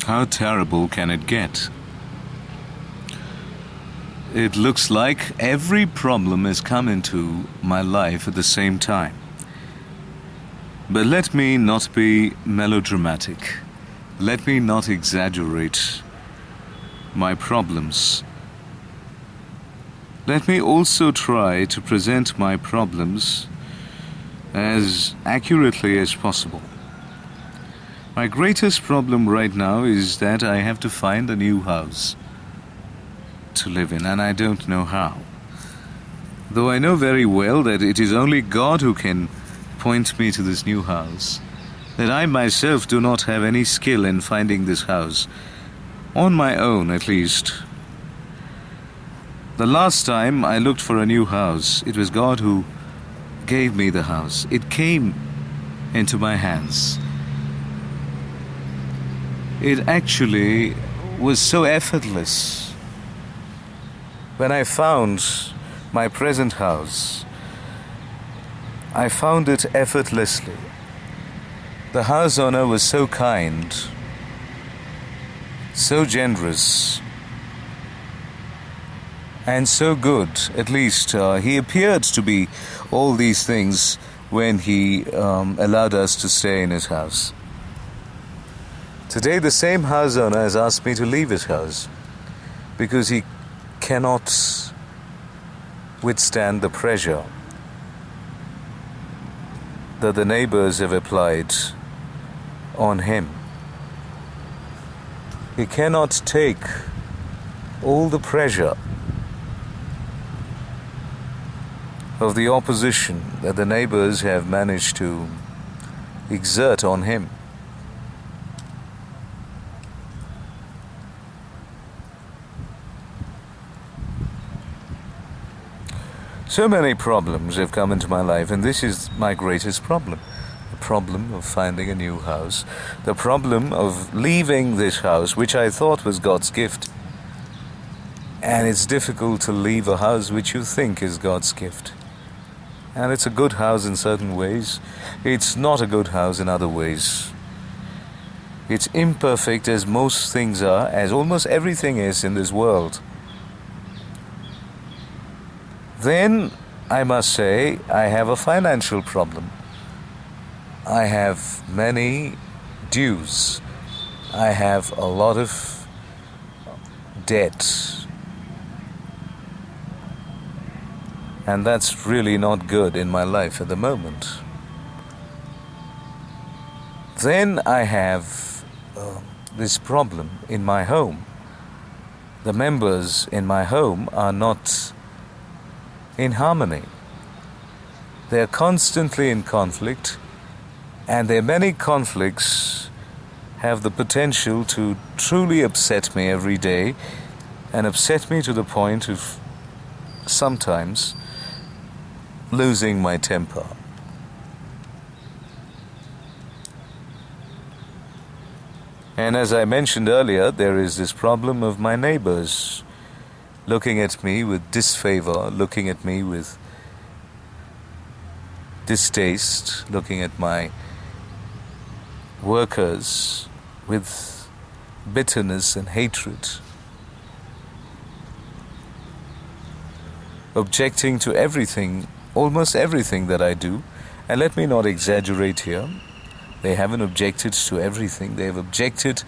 How terrible can it get? It looks like every problem has come into my life at the same time. But let me not be melodramatic. Let me not exaggerate my problems. Let me also try to present my problems as accurately as possible. My greatest problem right now is that I have to find a new house to live in, and I don't know how. Though I know very well that it is only God who can point me to this new house, that I myself do not have any skill in finding this house, on my own at least. The last time I looked for a new house, it was God who gave me the house. It came into my hands. It actually was so effortless. When I found my present house, I found it effortlessly. The house owner was so kind, so generous, and so good. At least he appeared to be all these things when he allowed us to stay in his house. Today the same house owner has asked me to leave his house because he cannot withstand the pressure that the neighbors have applied on him. He cannot take all the pressure of the opposition that the neighbors have managed to exert on him. So many problems have come into my life, and this is my greatest problem. The problem of finding a new house. The problem of leaving this house, which I thought was God's gift. And it's difficult to leave a house which you think is God's gift. And it's a good house in certain ways. It's not a good house in other ways. It's imperfect as most things are, as almost everything is in this world. Then, I must say, I have a financial problem. I have many dues. I have a lot of debt. And that's really not good in my life at the moment. Then I have this problem in my home. The members in my home are not in harmony. They are constantly in conflict, and their many conflicts have the potential to truly upset me every day, and upset me to the point of sometimes losing my temper. And as I mentioned earlier, there is this problem of my neighbors looking at me with disfavor, looking at me with distaste, looking at my workers with bitterness and hatred, objecting to everything, almost everything that I do. And let me not exaggerate here. They haven't objected to everything. They have objected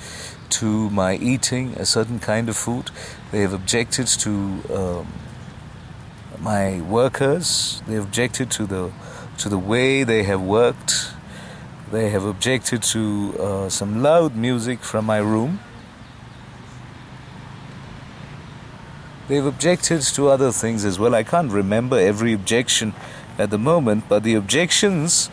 to my eating a certain kind of food. They have objected to my workers. They have objected to the way they have worked. They have objected to some loud music from my room. They've objected to other things as well. I can't remember every objection at the moment, but the objections,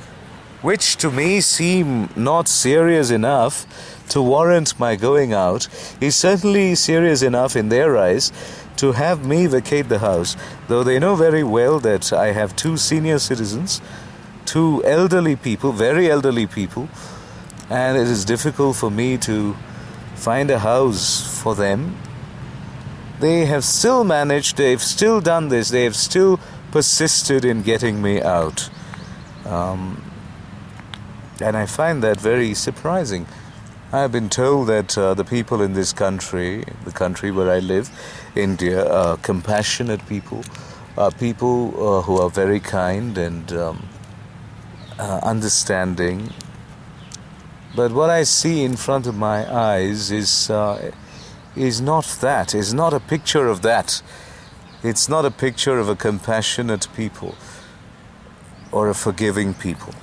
which to me seem not serious enough to warrant my going out, is certainly serious enough in their eyes to have me vacate the house, though they know very well that I have two senior citizens, two elderly people, very elderly people, and it is difficult for me to find a house for them. They have still managed, they've still done this, they have still persisted in getting me out. And I find that very surprising. I have been told that the people in this country, the country where I live, India, are compassionate people, are people who are very kind and understanding. But what I see in front of my eyes is not that, is not a picture of that. It's not a picture of a compassionate people or a forgiving people.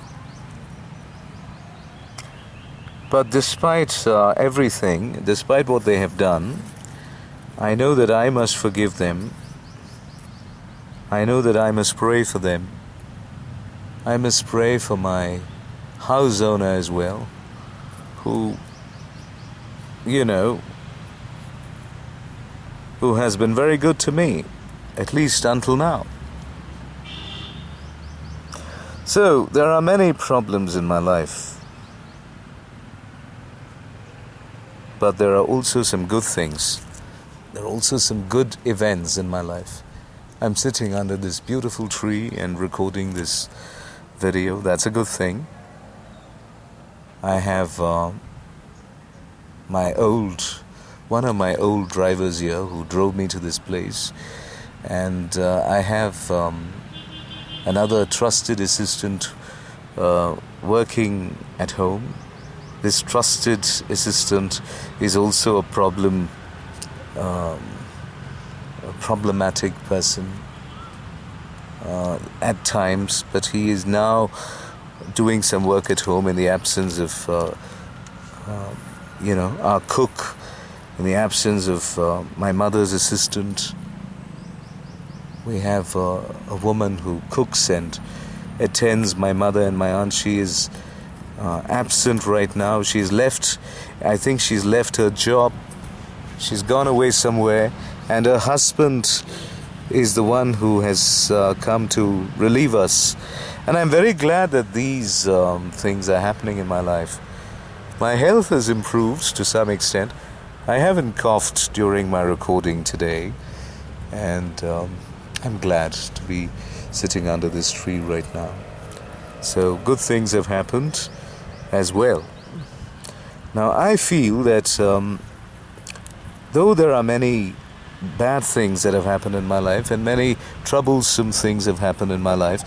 But despite everything, despite what they have done, I know that I must forgive them. I know that I must pray for them. I must pray for my house owner as well, who, who has been very good to me, at least until now. So, there are many problems in my life. But there are also some good things. There are also some good events in my life. I'm sitting under this beautiful tree and recording this video. That's a good thing. I have one of my old drivers here who drove me to this place. And I have another trusted assistant working at home. This trusted assistant is also a problematic person at times, but he is now doing some work at home in the absence of, our cook, in the absence of my mother's assistant. We have a woman who cooks and attends my mother and my aunt. She is absent right now. I think she's left her job. She's gone away somewhere, and her husband is the one who has come to relieve us. And I'm very glad that these things are happening in my life. My health has improved to some extent. I haven't coughed during my recording today, and I'm glad to be sitting under this tree right now. So good things have happened as well. Now I feel that though there are many bad things that have happened in my life and many troublesome things have happened in my life,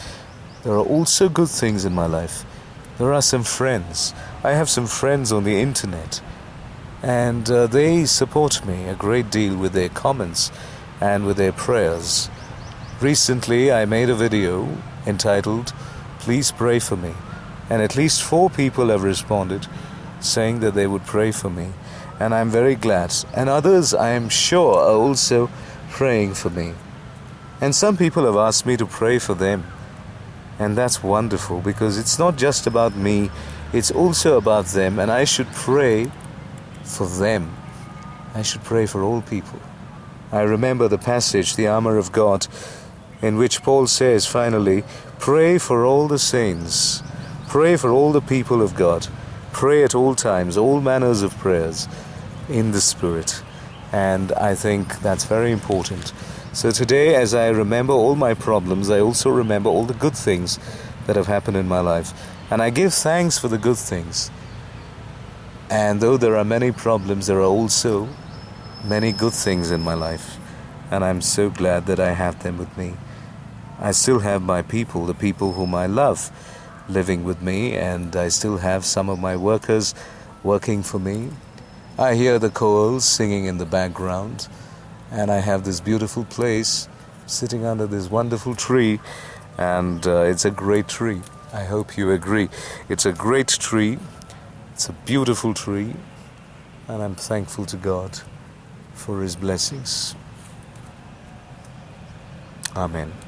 there are also good things in my life. There are some friends. I have some friends on the internet, and they support me a great deal with their comments and with their prayers. Recently I made a video entitled "Please Pray for Me," and at least 4 people have responded saying that they would pray for me, and I'm very glad. And others, I am sure, are also praying for me. And some people have asked me to pray for them, and that's wonderful, because it's not just about me, it's also about them, and I should pray for them. I should pray for all people. I remember the passage, the armor of God, in which Paul says finally, pray for all the saints, pray for all the people of God, pray at all times, all manners of prayers in the Spirit. And I think that's very important. So today, as I remember all my problems, I also remember all the good things that have happened in my life. And I give thanks for the good things. And though there are many problems, there are also many good things in my life. And I'm so glad that I have them with me. I still have my people, the people whom I love, living with me, and I still have some of my workers working for me. I hear the koals singing in the background, and I have this beautiful place sitting under this wonderful tree, and it's a great tree. I hope you agree. It's a great tree. It's a beautiful tree, and I'm thankful to God for His blessings. Amen.